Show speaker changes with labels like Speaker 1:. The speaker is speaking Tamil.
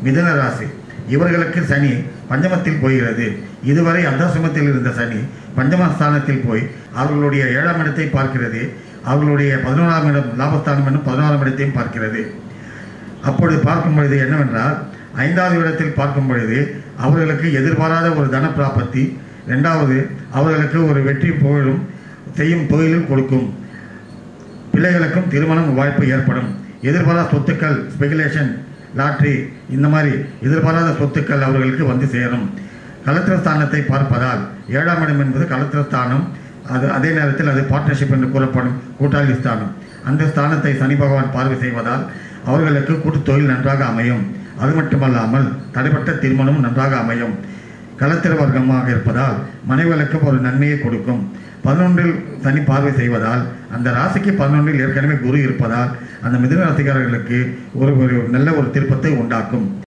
Speaker 1: மிதுன ராசி. இவர்களுக்கு சனி பஞ்சமத்தில் போகிறது. இதுவரை அர்த்தாசிரமத்தில் இருந்த சனி பஞ்சமஸ்தானத்தில் போய் அவர்களுடைய 7ஆம் இடத்தை பார்க்கிறது. அவர்களுடைய 11ஆம் இடம் லாபஸ்தானம் என்னும் 16ஆம் இடத்தையும் பார்க்கிறது. அப்பொழுது பார்க்கும் பொழுது என்னவென்றால் 5வது இடத்தில் பார்க்கும் பொழுது அவர்களுக்கு எதிர்பாராத ஒரு தன பிராப்தி, 2வது அவர்களுக்கு ஒரு வெற்றி புகழும் செய்யும் தொழிலும் கொடுக்கும். பிள்ளைகளுக்கும் திருமணம் வாய்ப்பு ஏற்படும். எதிர்பாராத சொத்துக்கள், ஸ்பெகுலேஷன், லாட்ரி, இந்த மாதிரி எதிர்பாராத சொத்துக்கள் அவர்களுக்கு வந்து சேரும். கலத்திரஸ்தானத்தை பார்ப்பதால் 7ஆம் இடம் என்பது கலத்திரஸ்தானம். அதே நேரத்தில் அது பார்ட்னர்ஷிப் என்று கூறப்படும் கூட்டாளி ஸ்தானம். அந்த ஸ்தானத்தை சனி பகவான் பார்வை செய்வதால் அவர்களுக்கு கூட்டு தொழில் நன்றாக அமையும். அது மட்டுமல்லாமல் தடைப்பட்ட திருமணம் நன்றாக அமையும். கலத்திர வர்க்கமாக இருப்பதால் மனைவிகளுக்கு ஒரு நன்மையை கொடுக்கும். 11இல் சனி பார்வை செய்வதால் அந்த ராசிக்கு 11இல் ஏற்கனவே குரு இருப்பதால் அந்த மிதுன ராசிக்காரர்களுக்கு ஒரு நல்ல ஒரு திருப்பத்தை உண்டாக்கும்.